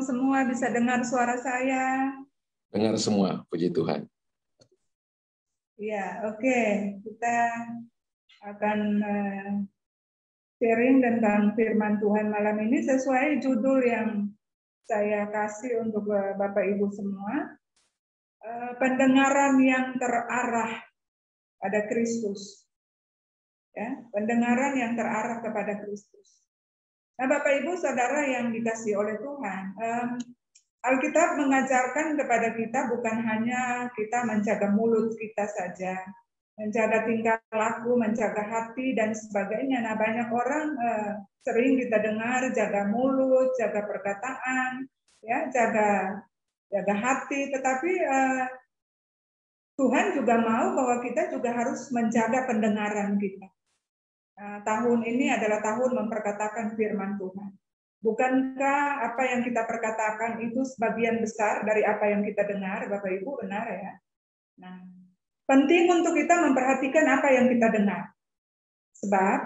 semua bisa dengar suara saya? Dengar semua, puji Tuhan. Ya, oke. Kita akan sharing tentang firman Tuhan malam ini sesuai judul yang saya kasih untuk Bapak Ibu semua. Pendengaran yang terarah pada Kristus. Ya, pendengaran yang terarah kepada Kristus. Nah, Bapak Ibu Saudara yang dikasihi oleh Tuhan, Alkitab mengajarkan kepada kita bukan hanya kita menjaga mulut kita saja, menjaga tingkah laku, menjaga hati dan sebagainya. Nah, banyak orang sering kita dengar jaga mulut, jaga perkataan, ya, jaga hati. Tetapi Tuhan juga mau bahwa kita juga harus menjaga pendengaran kita. Tahun ini adalah tahun memperkatakan firman Tuhan. Bukankah apa yang kita perkatakan itu sebagian besar dari apa yang kita dengar, Bapak Ibu, benar ya? Nah, penting untuk kita memperhatikan apa yang kita dengar. Sebab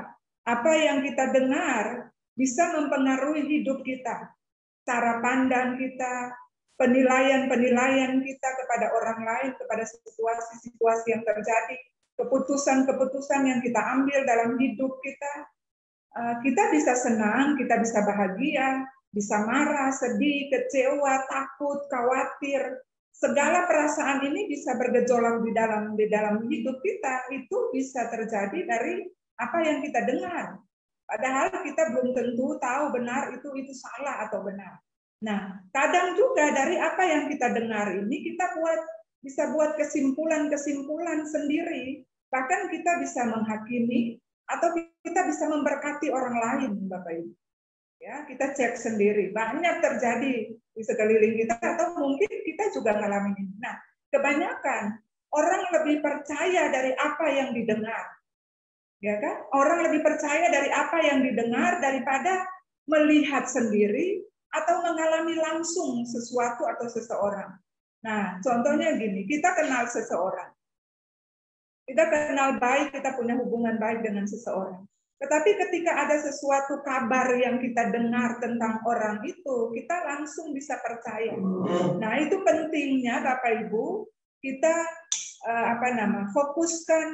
apa yang kita dengar bisa mempengaruhi hidup kita, cara pandang kita, penilaian-penilaian kita kepada orang lain, kepada situasi-situasi yang terjadi, keputusan-keputusan yang kita ambil dalam hidup kita. Kita bisa senang, kita bisa bahagia, bisa marah, sedih, kecewa, takut, khawatir. Segala perasaan ini bisa bergejolak di dalam hidup kita. Itu bisa terjadi dari apa yang kita dengar. Padahal kita belum tentu tahu benar itu salah atau benar. Nah, kadang juga dari apa yang kita dengar ini kita bisa buat kesimpulan-kesimpulan sendiri. Bahkan kita bisa menghakimi atau kita bisa memberkati orang lain, Bapak Ibu. Ya, kita cek sendiri. Banyak terjadi di sekeliling kita atau mungkin kita juga ngalamin ini. Nah, kebanyakan orang lebih percaya dari apa yang didengar. Ya kan? Orang lebih percaya dari apa yang didengar daripada melihat sendiri atau mengalami langsung sesuatu atau seseorang. Nah, contohnya gini, kita kenal seseorang. Kita kenal baik, kita punya hubungan baik dengan seseorang. Tetapi ketika ada sesuatu kabar yang kita dengar tentang orang itu, kita langsung bisa percaya. Nah, itu pentingnya Bapak Ibu, kita fokuskan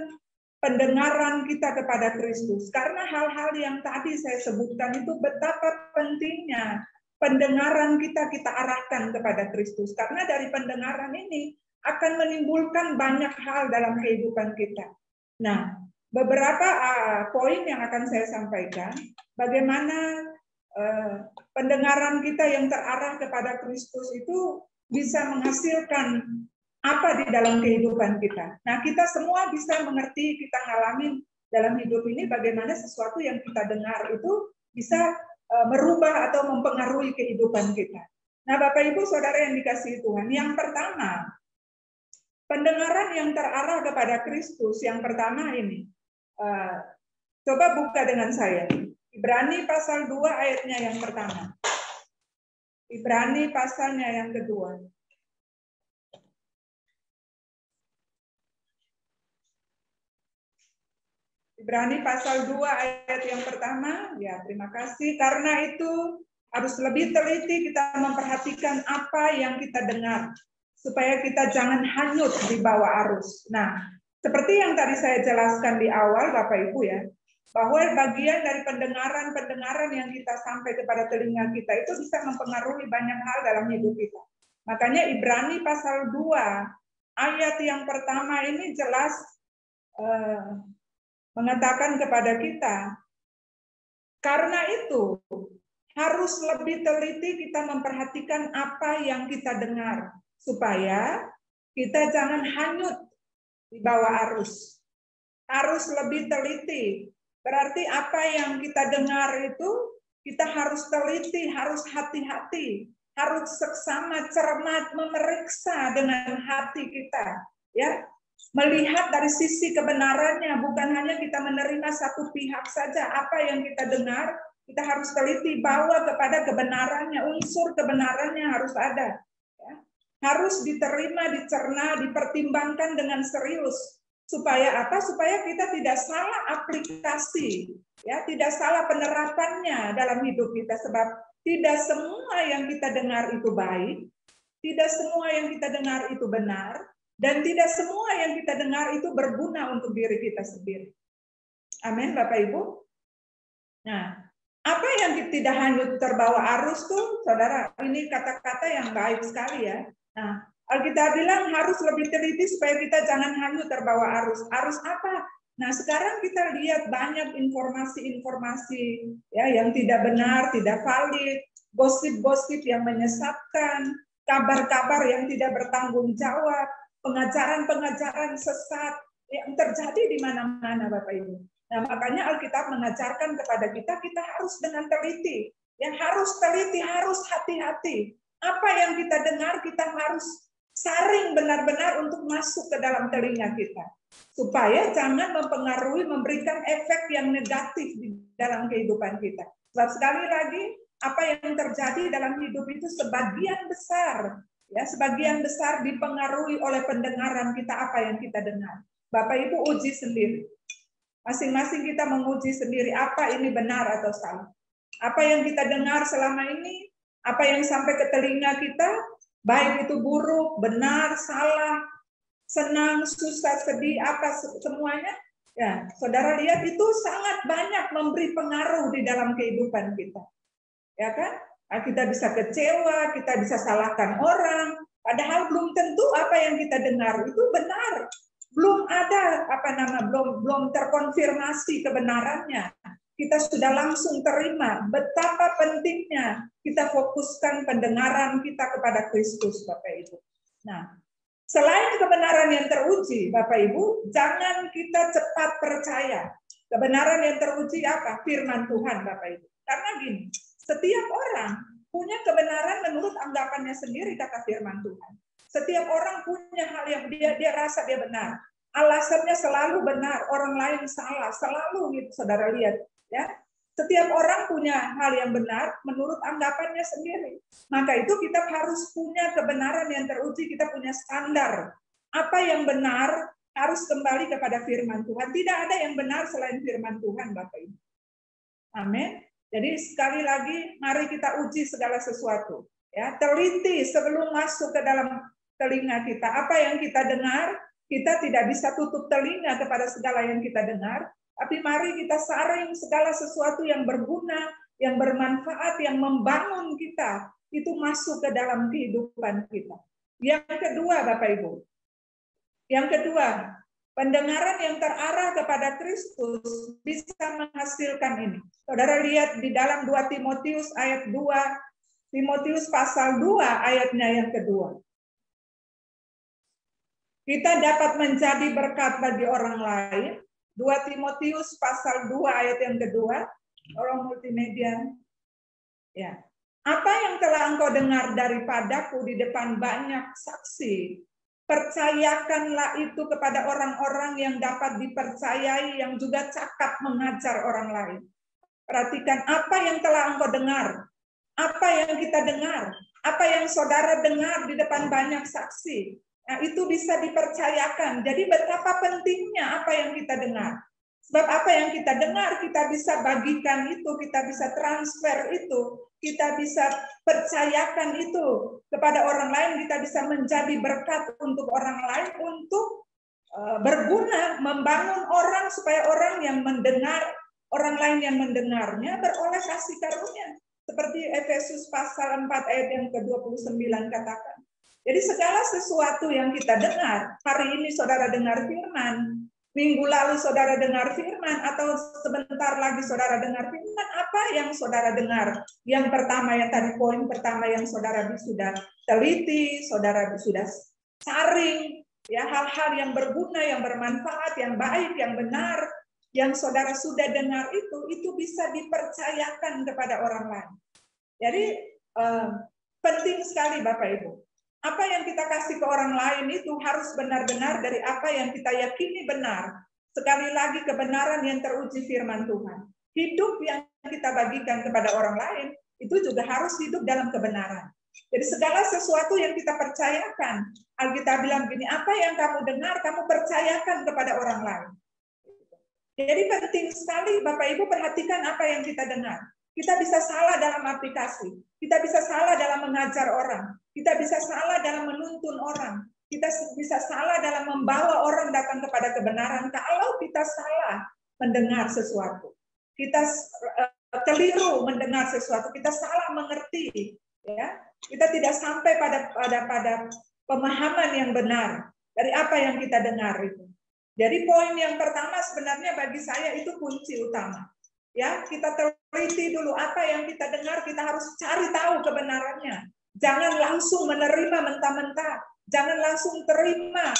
pendengaran kita kepada Kristus. Karena hal-hal yang tadi saya sebutkan itu betapa pentingnya pendengaran kita arahkan kepada Kristus. Karena dari pendengaran ini akan menimbulkan banyak hal dalam kehidupan kita. Nah, beberapa poin yang akan saya sampaikan, bagaimana pendengaran kita yang terarah kepada Kristus itu bisa menghasilkan apa di dalam kehidupan kita. Nah, kita semua bisa mengerti, kita ngalamin dalam hidup ini bagaimana sesuatu yang kita dengar itu bisa merubah atau mempengaruhi kehidupan kita. Nah, Bapak Ibu Saudara yang dikasihi Tuhan, yang pertama, pendengaran yang terarah kepada Kristus, yang pertama ini. Coba buka dengan saya. Ibrani pasal 2 ayatnya yang pertama. Ibrani pasalnya yang kedua. Ibrani pasal 2 ayat yang pertama. Ya, terima kasih. Karena itu harus lebih teliti kita memperhatikan apa yang kita dengar, supaya kita jangan hanyut di bawah arus. Nah, seperti yang tadi saya jelaskan di awal, Bapak Ibu ya, bahwa bagian dari pendengaran yang kita sampai kepada telinga kita itu bisa mempengaruhi banyak hal dalam hidup kita. Makanya Ibrani pasal 2 ayat yang pertama ini jelas mengatakan kepada kita, karena itu harus lebih teliti kita memperhatikan apa yang kita dengar, supaya kita jangan hanyut di bawah arus. Harus lebih teliti. Berarti apa yang kita dengar itu kita harus teliti, harus hati-hati, harus seksama, cermat, memeriksa dengan hati kita, ya. Melihat dari sisi kebenarannya, bukan hanya kita menerima satu pihak saja. Apa yang kita dengar, kita harus teliti, bawa kepada kebenarannya, unsur kebenarannya harus ada. Ya. Harus diterima, dicerna, dipertimbangkan dengan serius. Supaya apa? Supaya kita tidak salah aplikasi, ya, tidak salah penerapannya dalam hidup kita. Sebab Tidak semua yang kita dengar itu baik, tidak semua yang kita dengar itu benar, dan tidak semua yang kita dengar itu berguna untuk diri kita sendiri. Amin, Bapak Ibu. Nah, apa yang tidak hanyut terbawa arus tuh, saudara, ini kata-kata yang baik sekali ya. Nah, Alkitab bilang harus lebih teliti supaya kita jangan hanyut terbawa arus. Arus apa? Nah, sekarang kita lihat banyak informasi-informasi ya yang tidak benar, tidak valid, gosip-gosip yang menyesatkan, kabar-kabar yang tidak bertanggung jawab, pengajaran-pengajaran sesat yang terjadi di mana-mana, Bapak Ibu. Nah, makanya Alkitab mengajarkan kepada kita, kita harus dengan teliti. Yang harus teliti, harus hati-hati. Apa yang kita dengar, kita harus saring benar-benar untuk masuk ke dalam telinga kita. Supaya jangan mempengaruhi, memberikan efek yang negatif di dalam kehidupan kita. Sebab sekali lagi, apa yang terjadi dalam hidup itu sebagian besar dipengaruhi oleh pendengaran kita, apa yang kita dengar. Bapak Ibu uji sendiri. Masing-masing kita menguji sendiri apa ini benar atau salah. Apa yang kita dengar selama ini, apa yang sampai ke telinga kita, baik itu buruk, benar, salah, senang, susah, sedih, apa semuanya. Ya, saudara lihat itu sangat banyak memberi pengaruh di dalam kehidupan kita. Ya kan? Kita bisa kecewa, kita bisa salahkan orang, padahal belum tentu apa yang kita dengar itu benar. Belum ada belum terkonfirmasi kebenarannya. Kita sudah langsung terima betapa pentingnya kita fokuskan pendengaran kita kepada Kristus, Bapak Ibu. Nah, selain kebenaran yang teruji, Bapak Ibu, jangan kita cepat percaya. Kebenaran yang teruji apa? Firman Tuhan, Bapak Ibu. Karena gini, setiap orang punya kebenaran menurut anggapannya sendiri, kata firman Tuhan. Setiap orang punya hal yang dia rasa dia benar. Alasannya selalu benar, orang lain salah, selalu gitu, saudara lihat. Ya, setiap orang punya hal yang benar menurut anggapannya sendiri. Maka itu kita harus punya kebenaran yang teruji, kita punya standar. Apa yang benar harus kembali kepada firman Tuhan. Tidak ada yang benar selain firman Tuhan, Bapak Ibu. Amin. Jadi sekali lagi, mari kita uji segala sesuatu. Ya, teliti sebelum masuk ke dalam telinga kita. Apa yang kita dengar, kita tidak bisa tutup telinga kepada segala yang kita dengar. Tapi mari kita saring segala sesuatu yang berguna, yang bermanfaat, yang membangun kita. Itu masuk ke dalam kehidupan kita. Yang kedua, Bapak Ibu. Yang kedua, pendengaran yang terarah kepada Kristus bisa menghasilkan ini. Saudara lihat di dalam 2 Timotius ayat 2, Timotius pasal 2 ayatnya yang kedua. Kita dapat menjadi berkat bagi orang lain. 2 Timotius pasal 2 ayat yang kedua. Orang multimedia. Ya. Apa yang telah engkau dengar daripadaku di depan banyak saksi, percayakanlah itu kepada orang-orang yang dapat dipercayai, yang juga cakap mengajar orang lain. Perhatikan apa yang telah engkau dengar, apa yang kita dengar, apa yang saudara dengar di depan banyak saksi. Nah, itu bisa dipercayakan. Jadi betapa pentingnya apa yang kita dengar. Sebab apa yang kita dengar, kita bisa bagikan itu, kita bisa transfer itu, kita bisa percayakan itu kepada orang lain, kita bisa menjadi berkat untuk orang lain, untuk berguna, membangun orang supaya orang yang mendengar, orang lain yang mendengarnya beroleh kasih karunia. Seperti Efesus pasal 4 ayat yang ke-29 katakan. Jadi segala sesuatu yang kita dengar, hari ini saudara dengar firman, minggu lalu saudara dengar firman, atau sebentar lagi saudara dengar firman, apa yang saudara dengar? Yang pertama, yang tadi poin pertama yang saudara sudah teliti, saudara sudah saring, ya hal-hal yang berguna, yang bermanfaat, yang baik, yang benar, yang saudara sudah dengar itu bisa dipercayakan kepada orang lain. Jadi penting sekali Bapak Ibu. Apa yang kita kasih ke orang lain itu harus benar-benar dari apa yang kita yakini benar. Sekali lagi kebenaran yang teruji firman Tuhan. Hidup yang kita bagikan kepada orang lain itu juga harus hidup dalam kebenaran. Jadi segala sesuatu yang kita percayakan, Alkitab bilang gini, apa yang kamu dengar, kamu percayakan kepada orang lain. Jadi penting sekali Bapak Ibu perhatikan apa yang kita dengar. Kita bisa salah dalam aplikasi, kita bisa salah dalam mengajar orang, kita bisa salah dalam menuntun orang, kita bisa salah dalam membawa orang datang kepada kebenaran kalau kita salah mendengar sesuatu. Kita keliru mendengar sesuatu, kita salah mengerti, ya. Kita tidak sampai pada pemahaman yang benar dari apa yang kita dengar itu. Jadi poin yang pertama sebenarnya bagi saya itu kunci utama. Ya, kita teliti dulu apa yang kita dengar, kita harus cari tahu kebenarannya. Jangan langsung menerima mentah-mentah, jangan langsung terima.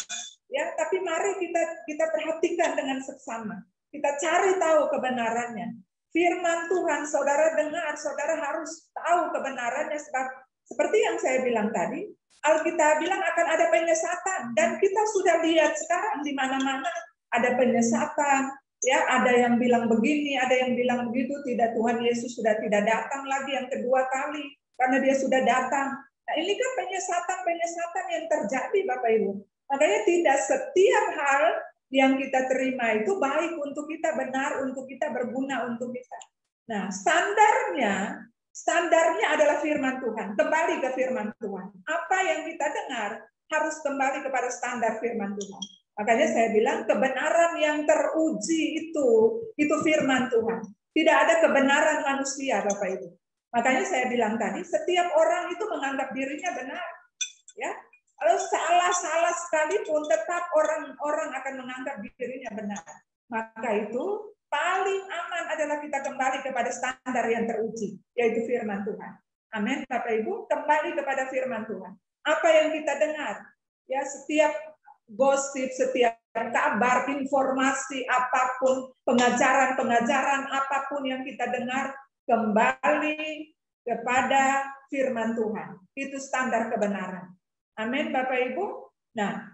Ya, tapi mari kita perhatikan dengan seksama. Kita cari tahu kebenarannya. Firman Tuhan, saudara dengar, saudara harus tahu kebenarannya. Sebab seperti yang saya bilang tadi, Alkitab bilang akan ada penyesatan, dan kita sudah lihat sekarang di mana-mana ada penyesatan. Ya, ada yang bilang begini, ada yang bilang begitu. Tidak, Tuhan Yesus sudah tidak datang lagi yang kedua kali karena dia sudah datang. Nah, ini kan penyesatan yang terjadi, Bapak Ibu. Makanya tidak setiap hal yang kita terima itu baik untuk kita, benar untuk kita, berguna untuk kita. Nah, standarnya adalah firman Tuhan. Kembali ke firman Tuhan. Apa yang kita dengar harus kembali kepada standar firman Tuhan. Makanya saya bilang kebenaran yang teruji itu firman Tuhan. Tidak ada kebenaran manusia, Bapak Ibu. Makanya saya bilang tadi, setiap orang itu menganggap dirinya benar. Ya, kalau salah sekalipun tetap orang akan menganggap dirinya benar. Maka itu paling aman adalah kita kembali kepada standar yang teruji, yaitu firman Tuhan. Amin, Bapak Ibu, kembali kepada firman Tuhan. Apa yang kita dengar? Ya, setiap gosip, setiap kabar, informasi, apapun, pengajaran apapun yang kita dengar, kembali kepada firman Tuhan. Itu standar kebenaran. Amin, Bapak Ibu. Nah,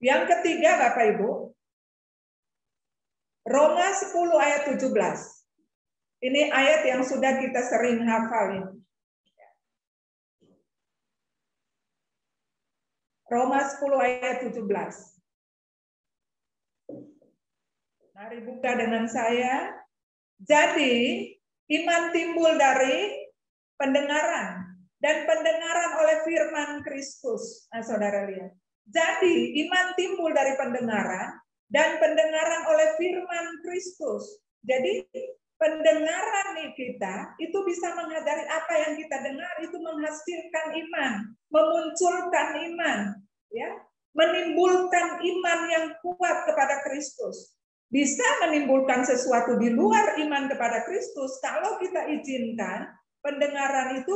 yang ketiga, Bapak Ibu, Roma 10 ayat 17. Ini ayat yang sudah kita sering hafal. Roma 10 ayat 17. Mari buka dengan saya. Jadi, iman timbul dari pendengaran, dan pendengaran oleh firman Kristus. Nah, saudara lihat. Jadi, iman timbul dari pendengaran, dan pendengaran oleh firman Kristus. Jadi, pendengaran kita itu bisa menghadiri apa yang kita dengar, itu menghasilkan iman, memunculkan iman, ya, menimbulkan iman yang kuat kepada Kristus. Bisa menimbulkan sesuatu di luar iman kepada Kristus kalau kita izinkan pendengaran itu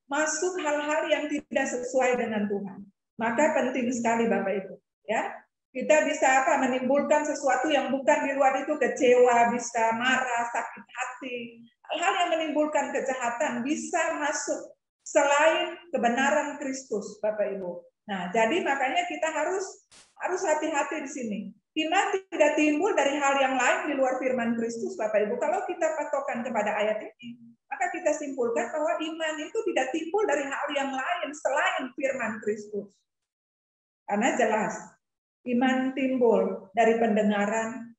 masuk hal-hal yang tidak sesuai dengan Tuhan. Maka penting sekali Bapak Ibu, ya. Kita bisa menimbulkan sesuatu yang bukan di luar itu, kecewa, bisa marah, sakit hati. Hal-hal yang menimbulkan kejahatan bisa masuk selain kebenaran Kristus, Bapak Ibu. Nah, jadi makanya kita harus hati-hati di sini. Iman tidak timbul dari hal yang lain di luar firman Kristus, Bapak Ibu. Kalau kita patokan kepada ayat ini, maka kita simpulkan bahwa iman itu tidak timbul dari hal yang lain selain firman Kristus. Karena jelas, iman timbul dari pendengaran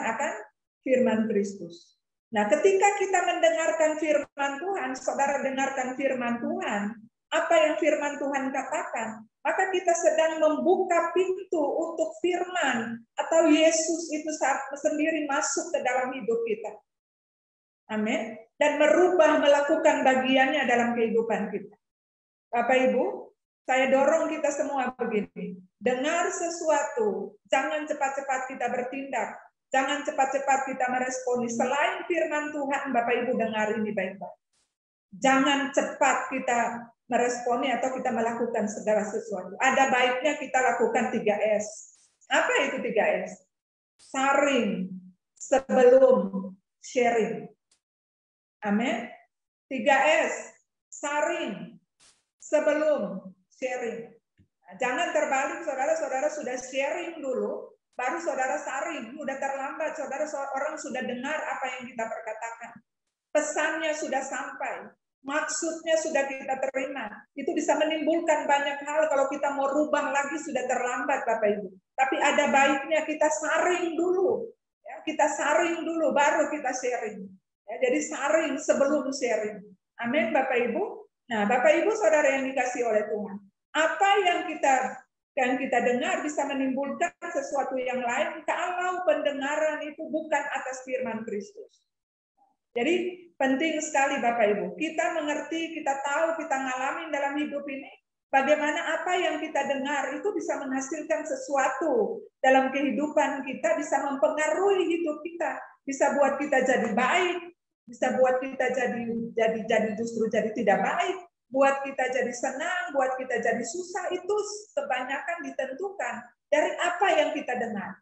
akan firman Kristus. Nah, ketika kita mendengarkan firman Tuhan, saudara dengarkan firman Tuhan, apa yang firman Tuhan katakan, maka kita sedang membuka pintu untuk firman atau Yesus itu sendiri masuk ke dalam hidup kita. Amin. Dan melakukan bagiannya dalam kehidupan kita. Bapak Ibu, saya dorong kita semua begini. Dengar sesuatu, jangan cepat-cepat kita bertindak. Jangan cepat-cepat kita meresponi. Selain firman Tuhan, Bapak Ibu dengar ini baik-baik. Jangan cepat kita meresponi atau kita melakukan segala sesuatu. Ada baiknya kita lakukan 3S. Apa itu 3S? Saring sebelum sharing. Amin. 3S. Saring sebelum sharing. Nah, jangan terbalik, saudara-saudara sudah sharing dulu, baru saudara saring. Sudah terlambat, orang sudah dengar apa yang kita perkatakan. Pesannya sudah sampai. Maksudnya sudah kita terima. Itu bisa menimbulkan banyak hal. Kalau kita mau rubah lagi sudah terlambat, Bapak Ibu. Tapi ada baiknya kita saring dulu. Ya, kita saring dulu, baru kita sharing. Ya, jadi saring sebelum sharing. Amin, Bapak Ibu. Nah, Bapak Ibu Saudara yang dikasih oleh Tuhan, apa yang kita dengar bisa menimbulkan sesuatu yang lain kalau pendengaran itu bukan atas firman Kristus. Jadi penting sekali Bapak Ibu, kita mengerti, kita tahu, kita ngalamin dalam hidup ini, bagaimana apa yang kita dengar itu bisa menghasilkan sesuatu dalam kehidupan kita, bisa mempengaruhi hidup kita, bisa buat kita jadi baik, bisa buat kita jadi justru jadi tidak baik, buat kita jadi senang, buat kita jadi susah, itu kebanyakan ditentukan dari apa yang kita dengar.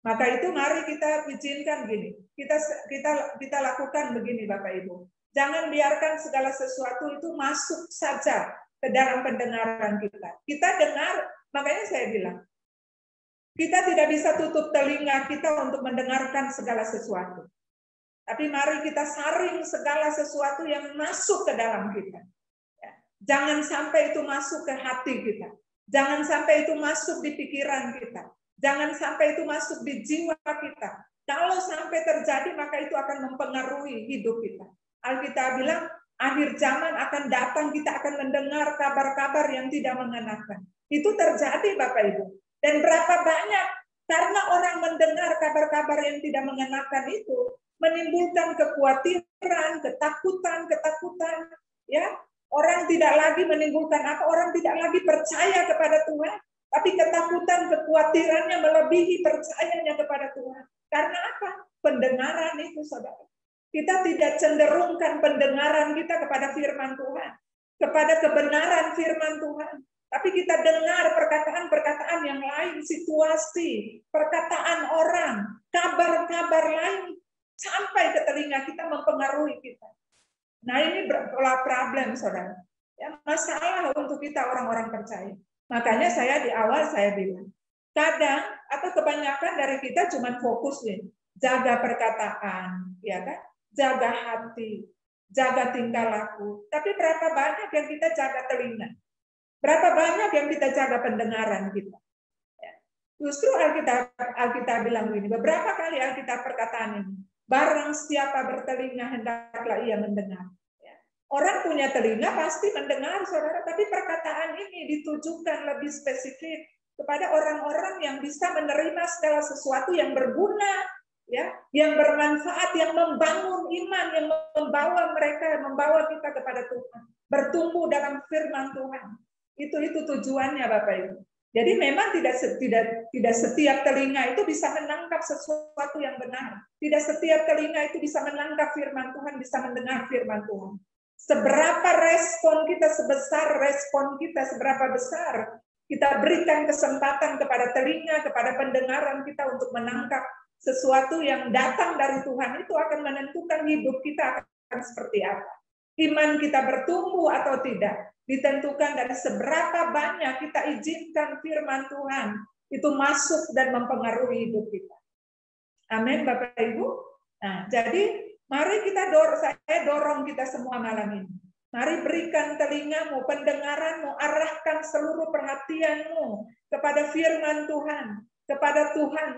Maka itu mari kita izinkan gini, kita lakukan begini Bapak Ibu. Jangan biarkan segala sesuatu itu masuk saja ke dalam pendengaran kita. Kita dengar, makanya saya bilang, kita tidak bisa tutup telinga kita untuk mendengarkan segala sesuatu. Tapi mari kita saring segala sesuatu yang masuk ke dalam kita. Jangan sampai itu masuk ke hati kita. Jangan sampai itu masuk di pikiran kita. Jangan sampai itu masuk di jiwa kita. Kalau sampai terjadi, maka itu akan mempengaruhi hidup kita. Alkitab bilang, akhir zaman akan datang, kita akan mendengar kabar-kabar yang tidak mengenakan. Itu terjadi Bapak Ibu. Dan berapa banyak, karena orang mendengar kabar-kabar yang tidak mengenakan itu, menimbulkan kekhawatiran, ketakutan, ya. Orang tidak lagi menimbulkan apa? Orang tidak lagi percaya kepada Tuhan, tapi ketakutan, kekhawatirannya melebihi percayanya kepada Tuhan. Karena apa? Pendengaran itu, Saudara. Kita tidak cenderungkan pendengaran kita kepada firman Tuhan, kepada kebenaran firman Tuhan. Tapi kita dengar perkataan-perkataan yang lain, situasi, perkataan orang, kabar-kabar lain, sampai ke telinga kita mempengaruhi kita. Nah ini problem Saudara. Ya, masalah untuk kita orang-orang percaya. Makanya saya di awal saya bilang, kadang atau kebanyakan dari kita cuma fokus nih, jaga perkataan, ya kan? Jaga hati, jaga tingkah laku. Tapi berapa banyak yang kita jaga telinga? Berapa banyak yang kita jaga pendengaran kita? Ya. Justru Alkitab bilang begini, beberapa kali Alkitab perkataan ini, barang siapa bertelinga hendaklah ia mendengar. Orang punya telinga pasti mendengar, Saudara, tapi perkataan ini ditujukan lebih spesifik kepada orang-orang yang bisa menerima segala sesuatu yang berguna, ya, yang bermanfaat, yang membangun iman, yang membawa kita kepada Tuhan, bertumbuh dalam firman Tuhan. Itu tujuannya, Bapak Ibu. Jadi memang tidak setiap telinga itu bisa menangkap sesuatu yang benar. Tidak setiap telinga itu bisa menangkap firman Tuhan, bisa mendengar firman Tuhan. Seberapa respon kita, seberapa besar kita berikan kesempatan kepada telinga, kepada pendengaran kita untuk menangkap sesuatu yang datang dari Tuhan, itu akan menentukan hidup kita akan seperti apa. Iman kita bertumbuh atau tidak ditentukan dari seberapa banyak kita izinkan firman Tuhan itu masuk dan mempengaruhi hidup kita. Amin, Bapak Ibu. Nah, jadi mari saya dorong kita semua malam ini. Mari berikan telingamu, pendengaranmu, arahkan seluruh perhatianmu kepada firman Tuhan,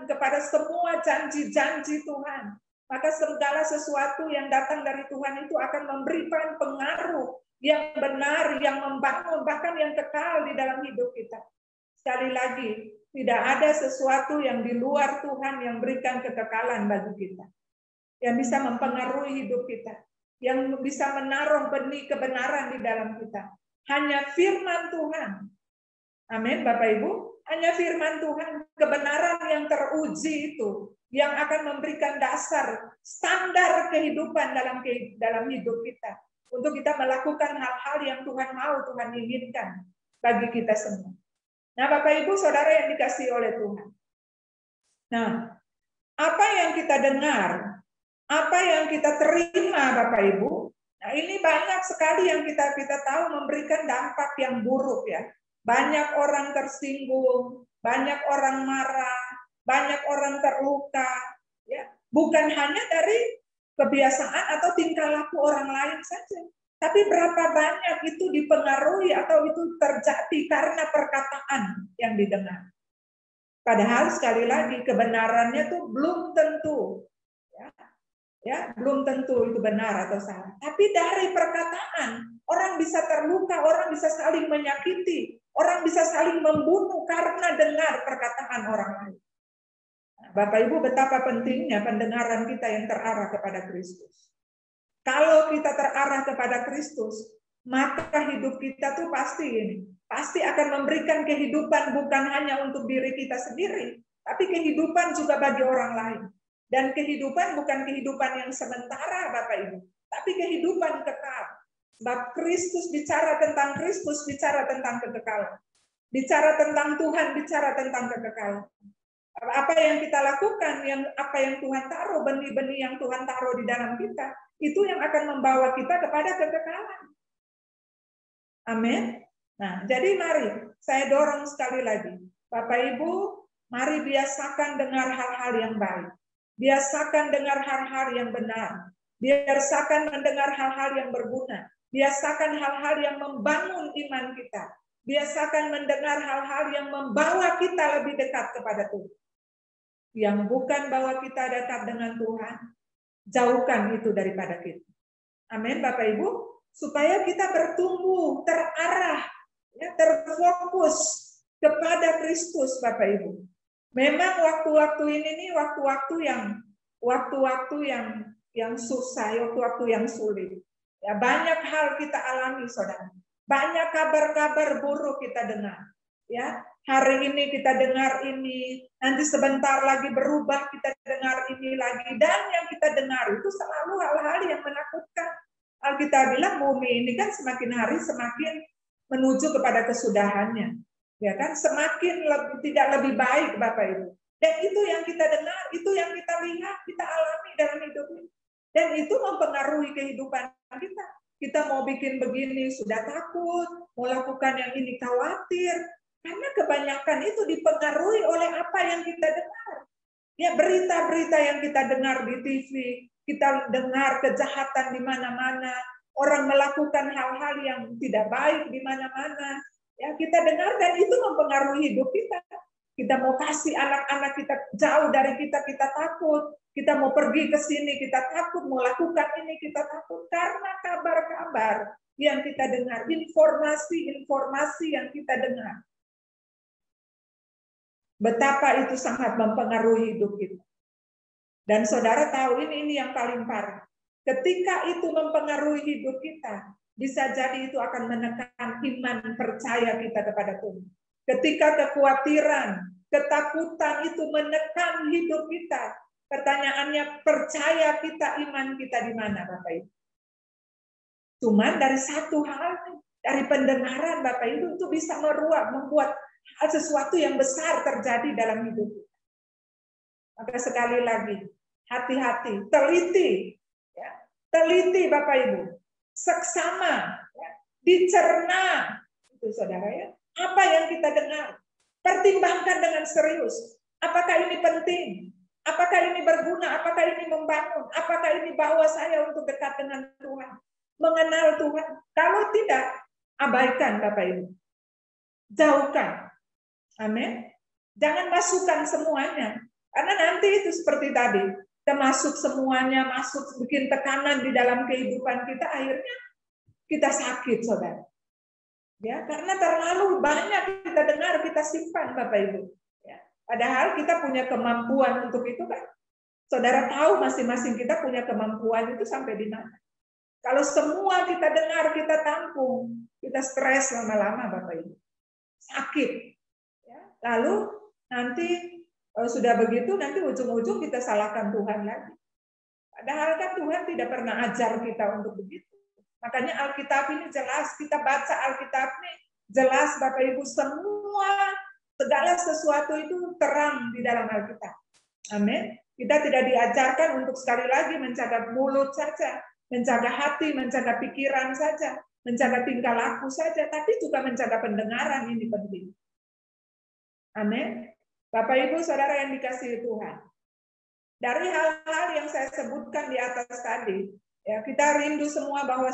kepada semua janji-janji Tuhan. Maka segala sesuatu yang datang dari Tuhan itu akan memberikan pengaruh yang benar, yang membangun, bahkan yang kekal di dalam hidup kita. Sekali lagi, tidak ada sesuatu yang di luar Tuhan yang berikan kekekalan bagi kita, yang bisa mempengaruhi hidup kita, yang bisa menaruh benih kebenaran di dalam kita. Hanya firman Tuhan. Amin, Bapak Ibu. Hanya firman Tuhan, kebenaran yang teruji itu, yang akan memberikan dasar, standar kehidupan dalam hidup kita. Untuk kita melakukan hal-hal yang Tuhan mau, Tuhan inginkan bagi kita semua. Nah, Bapak Ibu, Saudara yang dikasihi oleh Tuhan. Nah, apa yang kita dengar, apa yang kita terima, Bapak Ibu, nah ini banyak sekali yang kita tahu memberikan dampak yang buruk ya. Banyak orang tersinggung, banyak orang marah, banyak orang terluka, ya. Bukan hanya dari kebiasaan atau tingkah laku orang lain saja, tapi berapa banyak itu dipengaruhi atau itu terjadi karena perkataan yang didengar. Padahal sekali lagi kebenarannya tuh belum tentu, ya. Ya, belum tentu itu benar atau salah. Tapi dari perkataan, orang bisa terluka, orang bisa saling menyakiti, orang bisa saling membunuh karena dengar perkataan orang lain. Bapak Ibu, betapa pentingnya pendengaran kita yang terarah kepada Kristus. Kalau kita terarah kepada Kristus, maka hidup kita tuh pasti akan memberikan kehidupan bukan hanya untuk diri kita sendiri, tapi kehidupan juga bagi orang lain. Dan kehidupan bukan kehidupan yang sementara, Bapak Ibu, tapi kehidupan kekal. Sebab Kristus bicara tentang Kristus, bicara tentang kekekalan. Bicara tentang Tuhan, bicara tentang kekekalan. Apa yang kita lakukan, apa yang Tuhan taruh, benih-benih yang Tuhan taruh di dalam kita, itu yang akan membawa kita kepada kekekalan. Amin. Nah, jadi mari saya dorong sekali lagi, Bapak Ibu, mari biasakan dengar hal-hal yang baik. Biasakan dengar hal-hal yang benar. Biasakan mendengar hal-hal yang berguna. Biasakan hal-hal yang membangun iman kita. Biasakan mendengar hal-hal yang membawa kita lebih dekat kepada Tuhan. Yang bukan bawa kita dekat dengan Tuhan, jauhkan itu daripada kita. Amin, Bapak Ibu. Supaya kita bertumbuh, terarah, ya, terfokus kepada Kristus, Bapak Ibu. Memang waktu-waktu ini nih waktu-waktu yang susah, waktu-waktu yang sulit. Ya, banyak hal kita alami, Saudara. Banyak kabar-kabar buruk kita dengar. Ya, hari ini kita dengar ini, nanti sebentar lagi berubah kita dengar ini lagi, dan yang kita dengar itu selalu hal-hal yang menakutkan. Alkitab bilang bumi ini kan semakin hari semakin menuju kepada kesudahannya. Ya kan, semakin tidak lebih baik, Bapak Ibu. Dan itu yang kita dengar, itu yang kita lihat, kita alami dalam hidup ini. Dan itu mempengaruhi kehidupan kita. Kita mau bikin begini sudah takut, mau lakukan yang ini khawatir, karena kebanyakan itu dipengaruhi oleh apa yang kita dengar. Ya, berita-berita yang kita dengar di TV, kita dengar kejahatan di mana-mana, orang melakukan hal-hal yang tidak baik di mana-mana. Ya, kita dengar dan itu mempengaruhi hidup kita. Kita mau kasih anak-anak kita jauh dari kita takut. Kita mau pergi ke sini, kita takut. Mau lakukan ini, kita takut. Karena kabar-kabar yang kita dengar, informasi-informasi yang kita dengar. Betapa itu sangat mempengaruhi hidup kita. Dan saudara tahu ini yang paling parah. Ketika itu mempengaruhi hidup kita, bisa jadi itu akan menekan iman percaya kita kepada Tuhan. Ketika kekhawatiran, ketakutan itu menekan hidup kita, pertanyaannya percaya kita, iman kita di mana, Bapak Ibu? Cuman dari satu hal, dari pendengaran Bapak Ibu itu bisa membuat hal sesuatu yang besar terjadi dalam hidup kita. Maka sekali lagi, hati-hati, teliti, ya, teliti Bapak Ibu, seksama, ya, dicerna, itu saudara ya. Apa yang kita dengar, pertimbangkan dengan serius. Apakah ini penting? Apakah ini berguna? Apakah ini membangun? Apakah ini bawa saya untuk dekat dengan Tuhan? Mengenal Tuhan? Kalau tidak, abaikan Bapak Ibu. Jauhkan. Amin. Jangan masukkan semuanya. Karena nanti itu seperti tadi, kita masuk semuanya, masuk bikin tekanan di dalam kehidupan kita, akhirnya kita sakit, saudara. Ya, karena terlalu banyak kita dengar, kita simpan, Bapak Ibu. Ya, padahal kita punya kemampuan untuk itu kan. Saudara tahu masing-masing kita punya kemampuan itu sampai di mana. Kalau semua kita dengar, kita tampung, kita stres lama-lama, Bapak Ibu. Sakit. Ya, lalu nanti kalau sudah begitu, nanti ujung-ujung kita salahkan Tuhan lagi. Padahal kan Tuhan tidak pernah ajar kita untuk begitu. Makanya Alkitab ini jelas, kita baca Alkitab ini jelas Bapak Ibu, segala sesuatu itu terang di dalam Alkitab. Amin. Kita tidak diajarkan untuk sekali lagi menjaga mulut saja, menjaga hati, menjaga pikiran saja, menjaga tingkah laku saja, tapi juga menjaga pendengaran, ini penting. Amin. Bapak Ibu Saudara yang dikasihi Tuhan. Dari hal-hal yang saya sebutkan di atas tadi, ya, kita rindu semua bahwa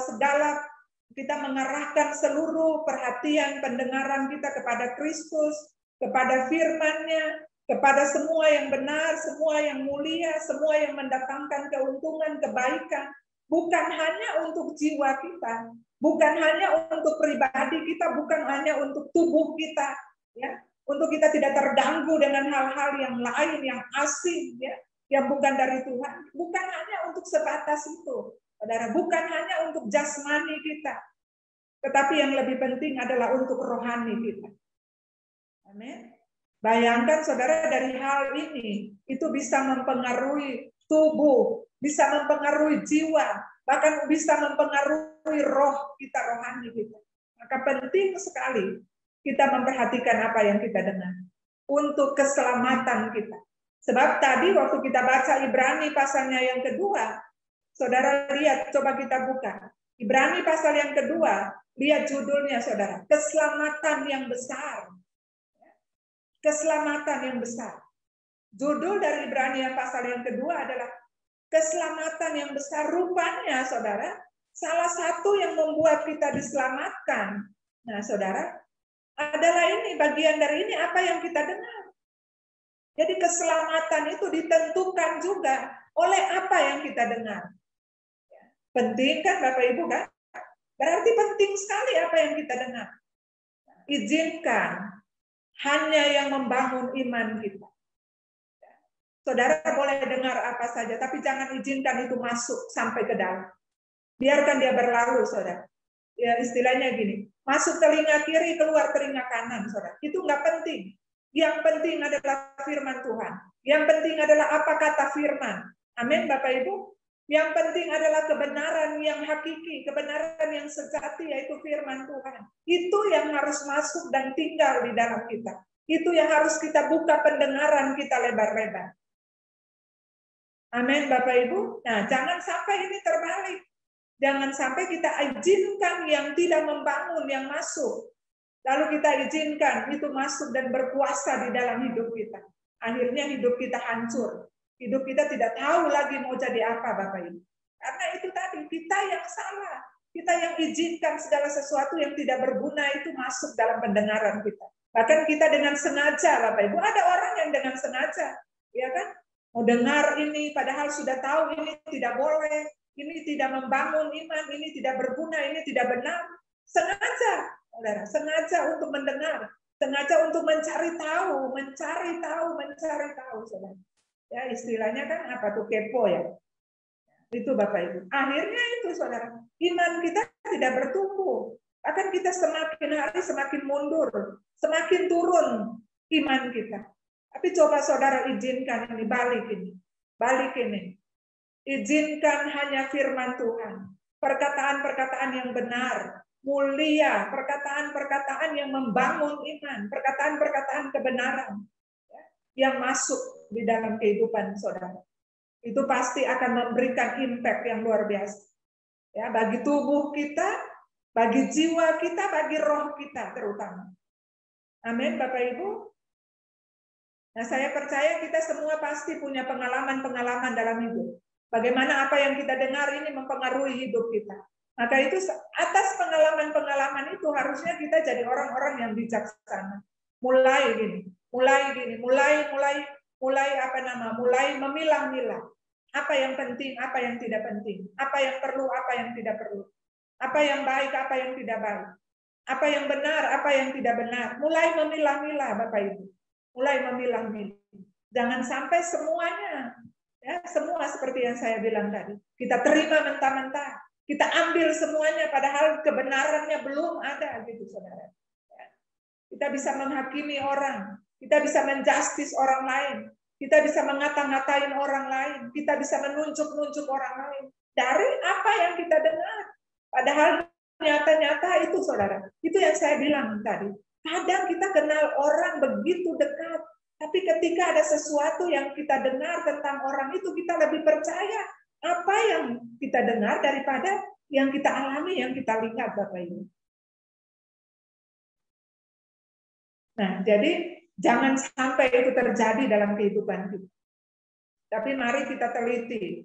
kita mengarahkan seluruh perhatian pendengaran kita kepada Kristus, kepada firman-Nya, kepada semua yang benar, semua yang mulia, semua yang mendatangkan keuntungan, kebaikan, bukan hanya untuk jiwa kita, bukan hanya untuk pribadi kita, bukan hanya untuk tubuh kita, ya, untuk kita tidak terganggu dengan hal-hal yang lain, yang asing, ya, yang bukan dari Tuhan, bukan hanya untuk sebatas itu, saudara, bukan hanya untuk jasmani kita, tetapi yang lebih penting adalah untuk rohani kita. Amin. Bayangkan saudara, dari hal ini itu bisa mempengaruhi tubuh, bisa mempengaruhi jiwa, bahkan bisa mempengaruhi roh kita, rohani kita. Maka penting sekali kita memperhatikan apa yang kita dengar untuk keselamatan kita. Sebab tadi waktu kita baca Ibrani pasalnya yang kedua, saudara lihat, coba kita buka. Ibrani pasal yang kedua, lihat judulnya saudara, keselamatan yang besar. Keselamatan yang besar. Judul dari Ibrani pasal yang kedua adalah keselamatan yang besar. Rupanya, saudara, salah satu yang membuat kita diselamatkan, nah, saudara, adalah ini, bagian dari ini apa yang kita dengar. Jadi keselamatan itu ditentukan juga oleh apa yang kita dengar. Penting kan Bapak Ibu kan? Berarti penting sekali apa yang kita dengar. Izinkan hanya yang membangun iman kita. Saudara boleh dengar apa saja, tapi jangan izinkan itu masuk sampai ke dalam. Biarkan dia berlalu, saudara. Ya, istilahnya gini, masuk telinga kiri, keluar telinga kanan, saudara. Itu nggak penting. Yang penting adalah firman Tuhan. Yang penting adalah apa kata firman. Amin, Bapak Ibu. Yang penting adalah kebenaran yang hakiki, kebenaran yang sejati, yaitu firman Tuhan. Itu yang harus masuk dan tinggal di dalam kita. Itu yang harus kita buka pendengaran kita lebar-lebar. Amin, Bapak Ibu. Nah, jangan sampai ini terbalik. Jangan sampai kita izinkan yang tidak membangun yang masuk. Lalu kita izinkan itu masuk dan berkuasa di dalam hidup kita. Akhirnya hidup kita hancur. Hidup kita tidak tahu lagi mau jadi apa, Bapak Ibu. Karena itu tadi, kita yang salah. Kita yang izinkan segala sesuatu yang tidak berguna itu masuk dalam pendengaran kita. Bahkan kita dengan sengaja, Bapak Ibu. Ada orang yang dengan sengaja, ya kan? Mau dengar ini, padahal sudah tahu ini tidak boleh. Ini tidak membangun iman, ini tidak berguna, ini tidak benar. Sengaja, saudara. Sengaja untuk mendengar. Sengaja untuk mencari tahu, saudara. Ya, istilahnya kan apa tuh, kepo ya. Itu Bapak Ibu. Akhirnya itu saudara, iman kita tidak bertumbuh. Bahkan kita semakin hari semakin mundur, semakin turun iman kita. Tapi coba saudara izinkan ini, balik ini. Izinkan hanya firman Tuhan. Perkataan-perkataan yang benar, mulia, perkataan-perkataan yang membangun iman, perkataan-perkataan kebenaran yang masuk di dalam kehidupan saudara. Itu pasti akan memberikan impact yang luar biasa. Ya, bagi tubuh kita, bagi jiwa kita, bagi roh kita terutama. Amin, Bapak Ibu. Nah, saya percaya kita semua pasti punya pengalaman-pengalaman dalam hidup. Bagaimana apa yang kita dengar ini mempengaruhi hidup kita. Maka itu atas pengalaman-pengalaman itu harusnya kita jadi orang-orang yang bijaksana. Mulai memilah-milah. Apa yang penting, apa yang tidak penting. Apa yang perlu, apa yang tidak perlu. Apa yang baik, apa yang tidak baik. Apa yang benar, apa yang tidak benar. Mulai memilah-milah, Bapak Ibu. Mulai memilah-milah. Jangan sampai semuanya, ya, semua seperti yang saya bilang tadi. Kita terima mentah-mentah. Kita ambil semuanya, padahal kebenarannya belum ada, gitu, saudara. Kita bisa menghakimi orang. Kita bisa menjustis orang lain. Kita bisa mengata-ngatain orang lain. Kita bisa menunjuk-nunjuk orang lain. Dari apa yang kita dengar. Padahal nyata-nyata itu, saudara. Itu yang saya bilang tadi. Kadang kita kenal orang begitu dekat. Tapi ketika ada sesuatu yang kita dengar tentang orang itu, kita lebih percaya apa yang kita dengar daripada yang kita alami, yang kita lihat, Bapak Ibu. Nah, jadi jangan sampai itu terjadi dalam kehidupan kita. Tapi mari kita teliti.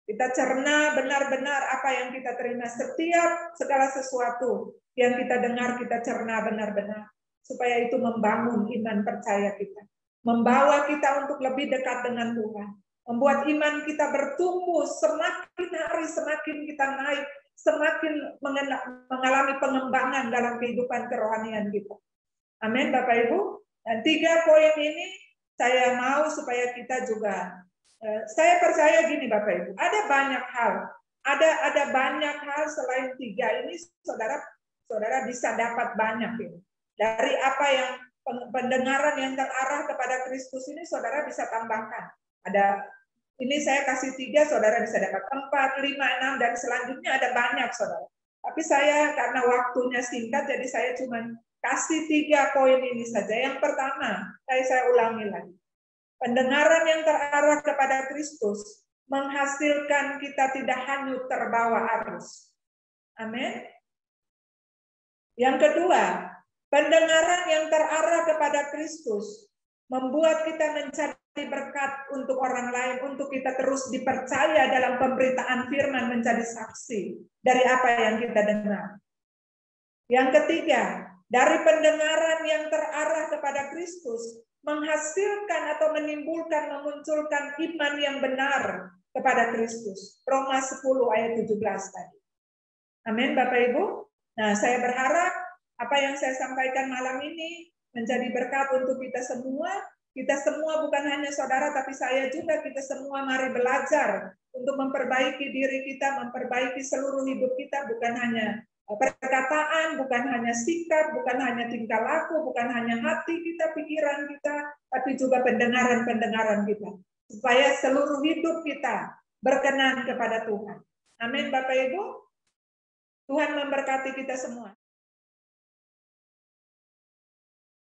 Kita cerna benar-benar apa yang kita terima. Setiap segala sesuatu yang kita dengar, kita cerna benar-benar. Supaya itu membangun iman percaya kita. membawa kita untuk lebih dekat dengan Tuhan, membuat iman kita bertumbuh, semakin hari semakin kita naik, semakin mengalami pengembangan dalam kehidupan kerohanian kita. Amin, Bapak Ibu. Dan 3 poin ini saya mau supaya kita juga, saya percaya gini Bapak Ibu, ada banyak hal, ada banyak hal selain 3 ini, saudara bisa dapat banyak ini. Dari apa yang pendengaran yang terarah kepada Kristus ini, saudara bisa tambahkan. Ada, ini saya kasih 3, saudara bisa dapat 4, 5, 6, dan selanjutnya ada banyak, saudara. Tapi saya karena waktunya singkat, jadi saya cuma kasih 3 poin ini saja. Yang pertama, saya ulangi lagi. Pendengaran yang terarah kepada Kristus menghasilkan kita tidak hanyut terbawa arus. Amin. Yang kedua, pendengaran yang terarah kepada Kristus membuat kita mencari berkat untuk orang lain, untuk kita terus dipercaya dalam pemberitaan firman, menjadi saksi dari apa yang kita dengar. Yang ketiga, dari pendengaran yang terarah kepada Kristus menghasilkan atau menimbulkan, memunculkan iman yang benar kepada Kristus. Roma 10 ayat 17 tadi. Amin, Bapak Ibu. Nah, saya berharap apa yang saya sampaikan malam ini menjadi berkat untuk kita semua. Kita semua, bukan hanya saudara, tapi saya juga, kita semua mari belajar untuk memperbaiki diri kita, memperbaiki seluruh hidup kita, bukan hanya perkataan, bukan hanya sikap, bukan hanya tingkah laku, bukan hanya hati kita, pikiran kita, tapi juga pendengaran-pendengaran kita. Supaya seluruh hidup kita berkenan kepada Tuhan. Amin, Bapak Ibu. Tuhan memberkati kita semua.